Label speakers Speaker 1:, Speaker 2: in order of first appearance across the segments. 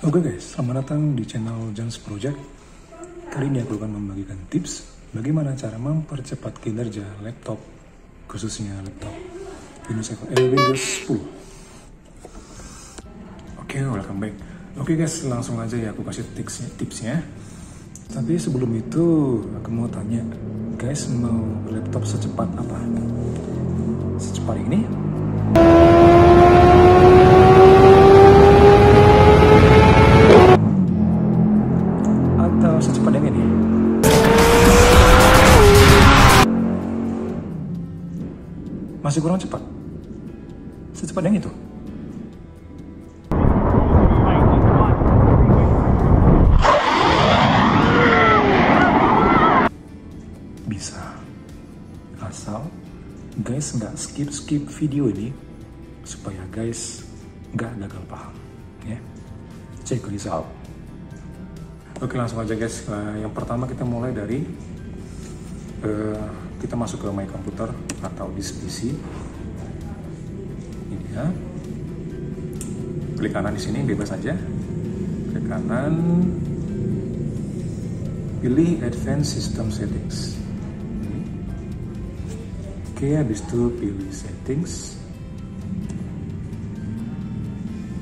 Speaker 1: Oke guys, selamat datang di channel Jones Project. Kali ini aku akan membagikan tips bagaimana cara mempercepat kinerja laptop, khususnya laptop Windows 10. Oke, welcome back. Oke guys, langsung aja ya aku kasih tipsnya. Tapi sebelum itu aku mau tanya, guys mau laptop secepat apa? Secepat ini? Atau secepat yang ini? Masih kurang cepat? Secepat yang itu? Bisa, asal guys nggak skip video ini supaya guys nggak gagal paham ya. Check this out. Oke, langsung aja guys. Yang pertama kita mulai dari kita masuk ke My Computer atau di PC. Ini dia. Klik kanan di sini, bebas aja. Klik kanan, pilih Advanced System Settings. Oke, habis itu pilih Settings.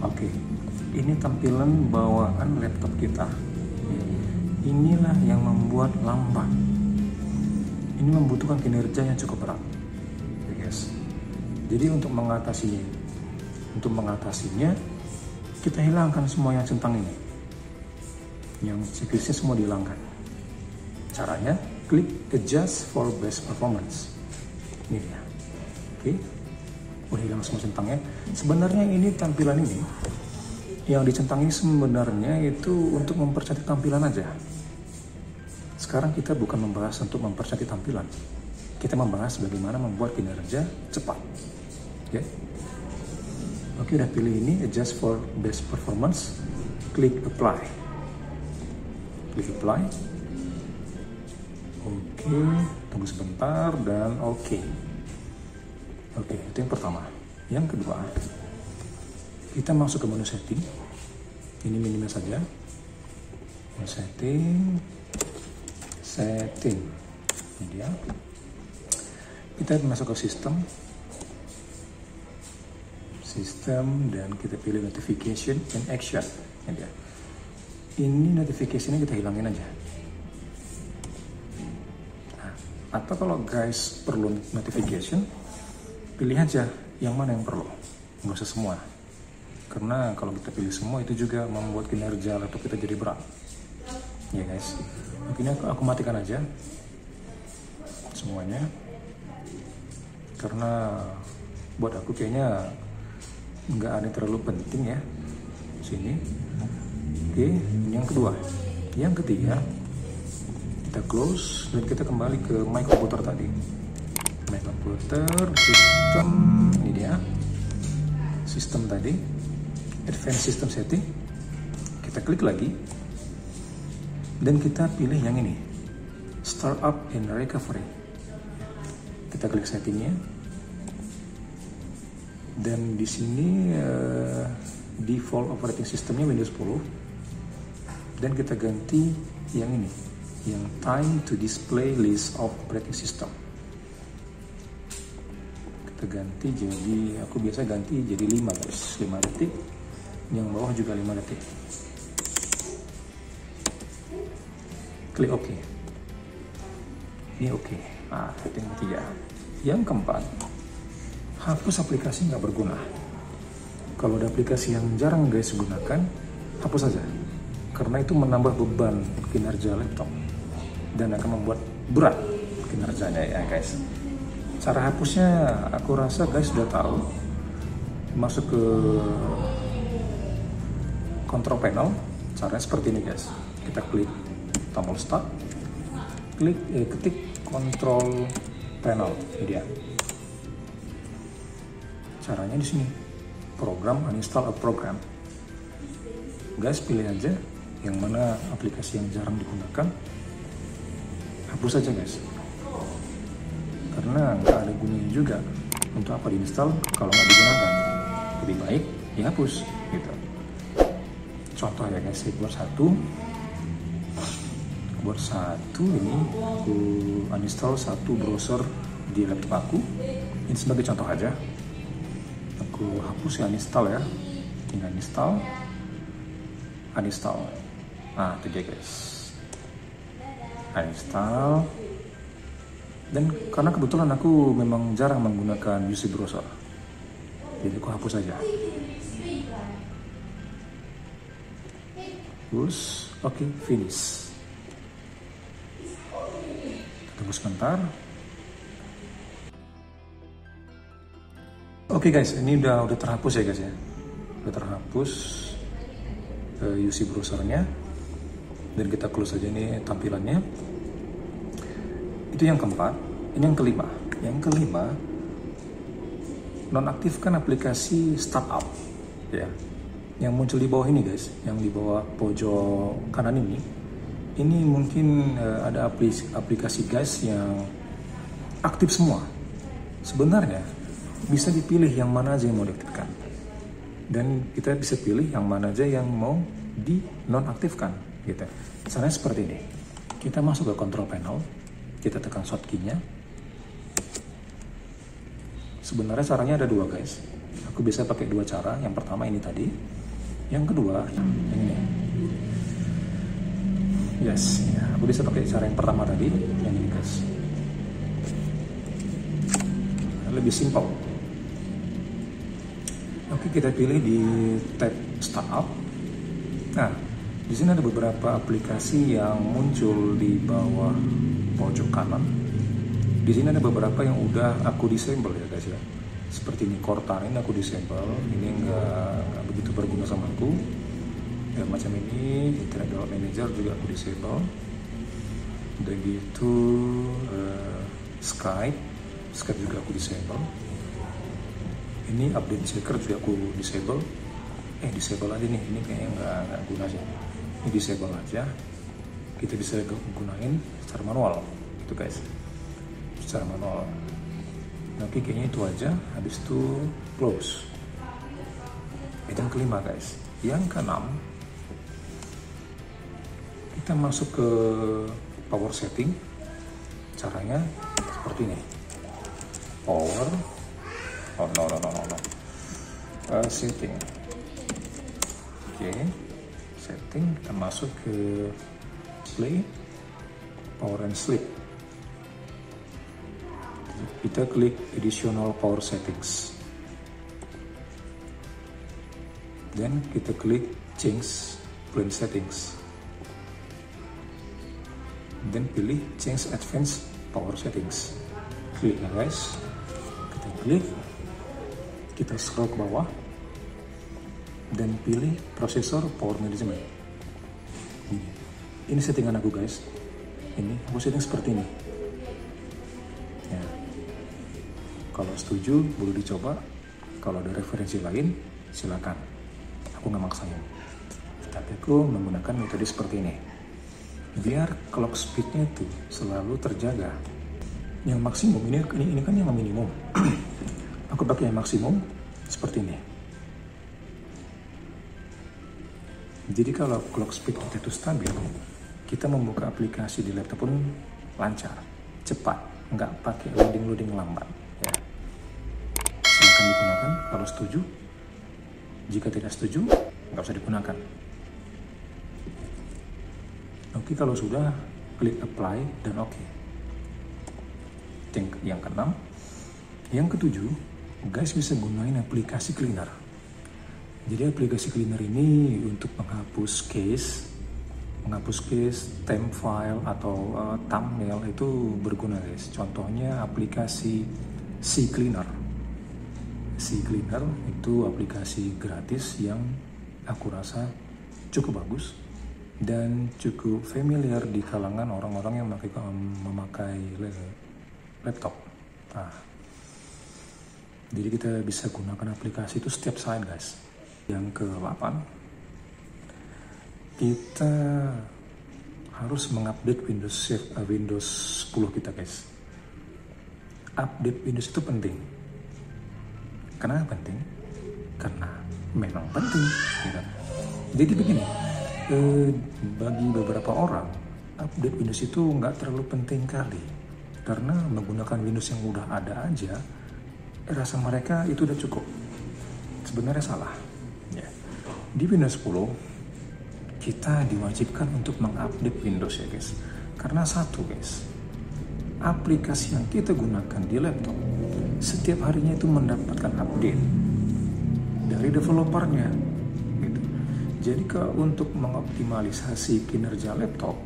Speaker 1: Oke, ini tampilan bawaan laptop kita. Inilah yang membuat lambat. Ini membutuhkan kinerja yang cukup berat, ya guys. Jadi untuk mengatasinya, kita hilangkan semua yang centang ini. Yang checklistnya semua dihilangkan. Caranya, klik Adjust for Best Performance. Ini dia. Oke, udah hilang semua centangnya. Sebenarnya ini tampilan ini, yang dicentangi sebenarnya itu untuk mempercantik tampilan aja. Sekarang kita bukan membahas untuk mempercantik tampilan. Kita membahas bagaimana membuat kinerja cepat. Oke. Oke, udah pilih ini, Adjust for Best Performance. Klik Apply. Klik Apply. Oke, tunggu sebentar dan oke. Oke, itu yang pertama. Yang kedua, kita masuk ke menu setting. Ini minimal saja. Menu setting. Ini dia. Kita masuk ke sistem, dan kita pilih notification and action. Ini dia. Ini notification-nya kita hilangin aja. Nah, atau kalau guys perlu notification, pilih aja yang mana yang perlu, nggak usah semua. Karena kalau kita pilih semua itu juga membuat kinerja laptop kita jadi berat. Ya guys, mungkin aku matikan aja semuanya. Karena buat aku kayaknya nggak ada yang terlalu penting ya sini. Oke, yang kedua. Yang ketiga, kita close dan kita kembali ke My Computer tadi. My Computer, sistem, ini dia. Sistem tadi, Advanced System Setting. Kita klik lagi. Dan kita pilih yang ini, Startup and Recovery. Kita klik settingnya. Dan di sini default operating systemnya Windows 10. Dan kita ganti yang ini, yang time to display list of operating system. Kita ganti jadi, aku biasa ganti jadi 5 guys, 5 detik. Yang bawah juga 5 detik. Klik OK. Ini OK. Nah, setting ketiga. Yang keempat, hapus aplikasi nggak berguna. Kalau ada aplikasi yang jarang guys gunakan, hapus saja. Karena itu menambah beban kinerja laptop dan akan membuat berat kinerjanya ya guys. Cara hapusnya aku rasa guys sudah tahu. Masuk ke control panel, caranya seperti ini guys. Kita klik tombol start, ketik control panel, ini dia. Caranya di sini, program, uninstall a program. Guys pilih aja yang mana aplikasi yang jarang digunakan, hapus aja guys. Karena nggak ada gunanya juga untuk apa diinstal kalau nggak digunakan. Lebih baik dihapus gitu. contoh ya guys, saya buat satu ini aku uninstall satu browser di laptop aku. Ini sebagai contoh aja, aku hapus ya, uninstall ya, tinggal uninstall. Nah itu dia guys, uninstall. Dan karena kebetulan aku memang jarang menggunakan UC browser, jadi aku hapus aja. Terus oke, finish. Tunggu sebentar. Oke guys, ini udah terhapus ya guys ya, udah terhapus UC browsernya. Dan kita close aja ini tampilannya. Itu yang keempat. Ini yang kelima. Yang kelima, nonaktifkan aplikasi startup ya. Yang muncul di bawah ini guys, yang di bawah pojok kanan ini. Ini mungkin ada aplikasi guys yang aktif semua. Sebenarnya bisa dipilih yang mana aja yang mau diaktifkan. Dan kita bisa pilih yang mana aja yang mau di nonaktifkan gitu. Caranya seperti ini. Kita masuk ke control panel, kita tekan shortcut-nya. Sebenarnya caranya ada dua guys. Aku bisa pakai dua cara. Yang pertama ini tadi, yang kedua yang ini. Yes, ya, aku bisa pakai cara yang pertama tadi, yang ini guys. Lebih simpel. Oke, kita pilih di tab startup. Nah, di sini ada beberapa aplikasi yang muncul di bawah pojok kanan. Di sini ada beberapa yang udah aku disable ya guys ya. Seperti ini, Cortana ini aku disable. Ini nggak begitu berguna sama aku. Ya, macam ini, Internet Download Manager juga aku disable. Udah gitu, Skype juga aku disable. Ini update checker juga aku disable. Disable aja nih, ini kayaknya nggak guna sih. Ini disable aja. Kita bisa gunain secara manual, gitu guys. Secara manual. Oke, kayaknya itu aja. Habis itu close. Itu yang kelima guys. Yang keenam, kita masuk ke power setting. Caranya seperti ini. Power. Setting. Oke, setting. Kita masuk ke play, power and sleep. Kita klik additional power settings. Dan kita klik change plan settings. Dan pilih change advanced power settings. Klik ya guys. Kita klik. Kita scroll ke bawah. Dan pilih processor power management. Ini settingan aku guys. Ini aku setting seperti ini. Ya. Kalau setuju boleh dicoba. Kalau ada referensi lain silakan. Aku nggak maksain. Tapi aku menggunakan metode seperti ini. Biar clock speednya itu selalu terjaga. Yang maksimum ini kan yang minimum. Aku pakai yang maksimum seperti ini. Jadi kalau clock speed kita itu stabil, kita membuka aplikasi di laptop pun lancar, cepat, nggak pakai loading lambat. Ya. Silakan digunakan kalau setuju. Jika tidak setuju, nggak usah digunakan. Oke, kalau sudah, klik apply dan oke. Yang keenam, yang ketujuh, guys bisa gunain aplikasi cleaner. Jadi aplikasi cleaner ini untuk menghapus case, temp file atau thumbnail itu berguna guys. Contohnya aplikasi CCleaner. CCleaner itu aplikasi gratis yang aku rasa cukup bagus dan cukup familiar di kalangan orang-orang yang memakai laptop. Nah, jadi kita bisa gunakan aplikasi itu setiap saat guys. Yang ke-8, kita harus mengupdate Windows 10 kita guys. Update Windows itu penting. Kenapa penting? Karena memang penting. Ya kan? Jadi begini, bagi beberapa orang update Windows itu nggak terlalu penting kali, karena menggunakan Windows yang udah ada aja, rasa mereka itu udah cukup. Sebenarnya salah. Ya. Di Windows 10 kita diwajibkan untuk mengupdate Windows ya guys. Karena satu guys, aplikasi yang kita gunakan di laptop setiap harinya itu mendapatkan update dari developernya gitu. Jadi kalau untuk mengoptimalisasi kinerja laptop,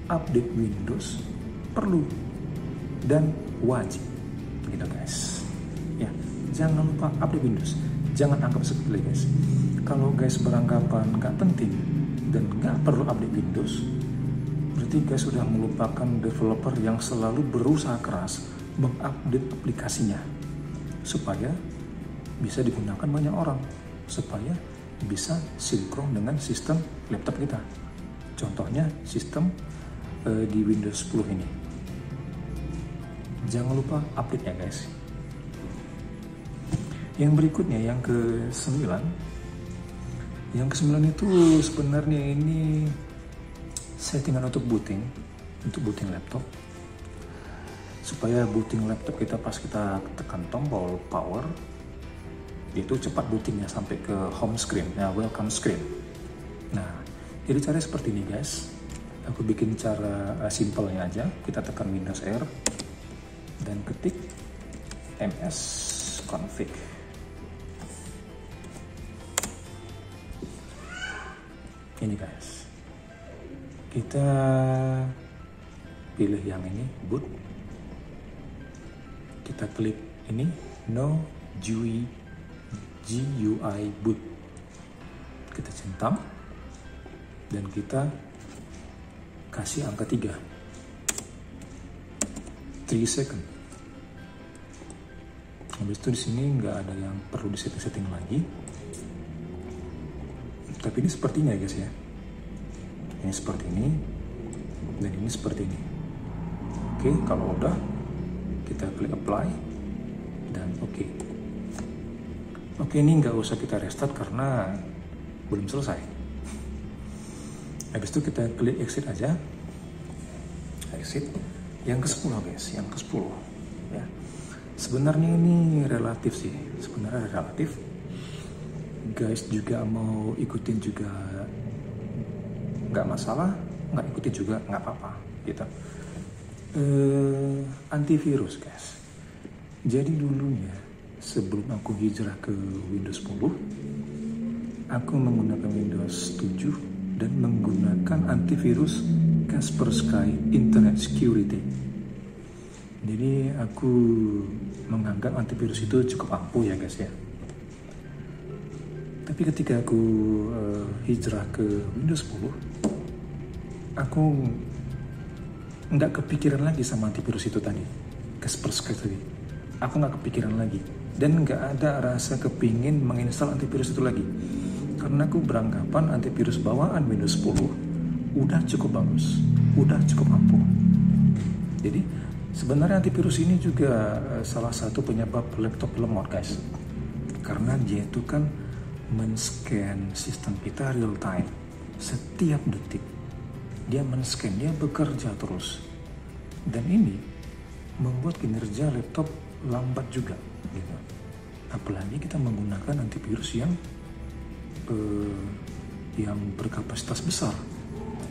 Speaker 1: update Windows perlu dan wajib gitu guys. Ya, jangan lupa update Windows. Jangan anggap sepele guys. Kalau guys beranggapan nggak penting dan nggak perlu update Windows, berarti guys sudah melupakan developer yang selalu berusaha keras mengupdate aplikasinya supaya bisa digunakan banyak orang, supaya bisa sinkron dengan sistem laptop kita. Contohnya sistem di Windows 10 ini. Jangan lupa update ya guys. Yang berikutnya yang ke-9. Yang ke-9 itu sebenarnya ini settingan untuk booting laptop, supaya booting laptop kita pas kita tekan tombol power itu cepat bootingnya sampai ke home screen, ya welcome screen. Nah, jadi caranya seperti ini guys. Aku bikin cara simpelnya aja. Kita tekan Windows R dan ketik ms config. Ini guys, kita pilih yang ini, boot. Kita klik ini, no GUI boot. Kita centang dan kita kasih angka 3 second. Habis itu di sini nggak ada yang perlu disetting lagi. Tapi ini sepertinya guys ya. Ini seperti ini dan ini seperti ini. Oke, kalau udah kita klik apply dan oke. Oke, ini nggak usah kita restart karena belum selesai. Habis itu kita klik exit aja. Exit. Yang ke-10 guys, yang ke-10 ya. Sebenarnya ini relatif sih, guys juga mau ikutin juga nggak masalah, nggak ikutin juga nggak apa-apa gitu. Antivirus guys. Jadi dulunya sebelum aku hijrah ke Windows 10, aku menggunakan Windows 7 dan menggunakan antivirus Kaspersky Internet Security. Jadi aku menganggap antivirus itu cukup ampuh ya guys ya. Tapi ketika aku hijrah ke Windows 10, aku nggak kepikiran lagi sama antivirus itu tadi, Kaspersky tadi. Aku nggak kepikiran lagi dan nggak ada rasa kepingin menginstal antivirus itu lagi, karena aku beranggapan antivirus bawaan Windows 10 udah cukup bagus, udah cukup ampuh. Jadi sebenarnya antivirus ini juga salah satu penyebab laptop lemot guys, karena dia itu kan men-scan sistem kita real time. Setiap detik dia men-scan, dia bekerja terus, dan ini membuat kinerja laptop lambat juga gitu. Apalagi kita menggunakan antivirus yang berkapasitas besar.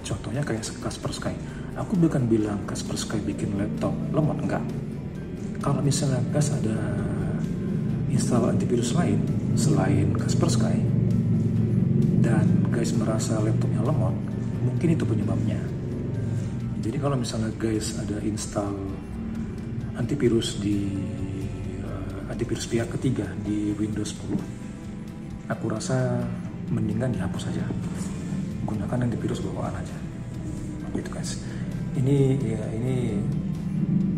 Speaker 1: Contohnya kayak Kaspersky. Aku bukan bilang Kaspersky bikin laptop lemot, enggak. Kalau misalnya guys ada install antivirus lain selain Kaspersky dan guys merasa laptopnya lemot, mungkin itu penyebabnya. Jadi kalau misalnya guys ada install antivirus di antivirus pihak ketiga di Windows 10, aku rasa mendingan dihapus saja. Gunakan antivirus bawaan aja. Gitu guys. Ini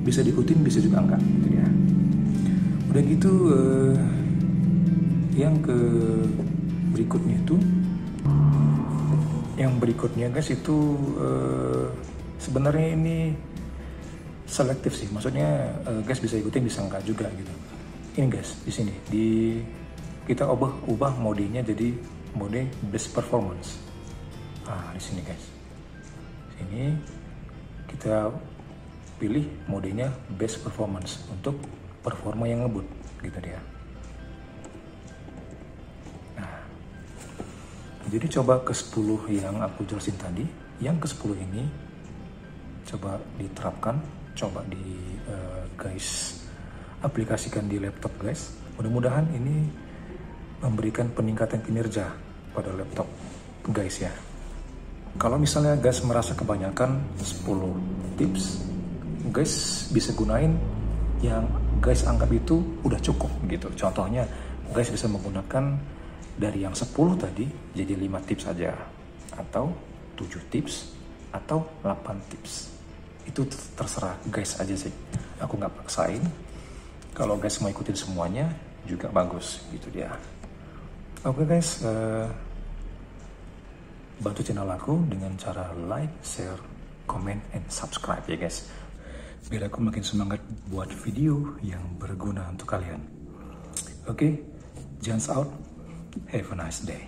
Speaker 1: bisa diikutin, bisa juga enggak gitu ya. Udah gitu yang ke berikutnya itu, guys itu sebenarnya ini selektif sih. Maksudnya guys bisa ikutin, bisa enggak juga gitu. Ini guys di sini kita ubah modenya jadi mode best performance. Nah, di sini guys. Sini kita pilih modenya best performance untuk performa yang ngebut gitu dia. Nah, jadi coba ke 10 yang aku jelasin tadi. Yang ke 10 ini coba diterapkan, coba di guys aplikasikan di laptop guys. Mudah-mudahan ini memberikan peningkatan kinerja pada laptop guys ya. Kalau misalnya guys merasa kebanyakan 10 tips, guys bisa gunain yang guys anggap itu udah cukup gitu. Contohnya guys bisa menggunakan dari yang 10 tadi jadi 5 tips saja, atau 7 tips, atau 8 tips. Itu terserah guys aja sih, aku nggak paksain. Kalau guys mau ikutin semuanya juga bagus gitu dia. Oke guys, bantu channel aku dengan cara like, share, comment, and subscribe ya guys, biar aku makin semangat buat video yang berguna untuk kalian. Oke, Jans out, have a nice day.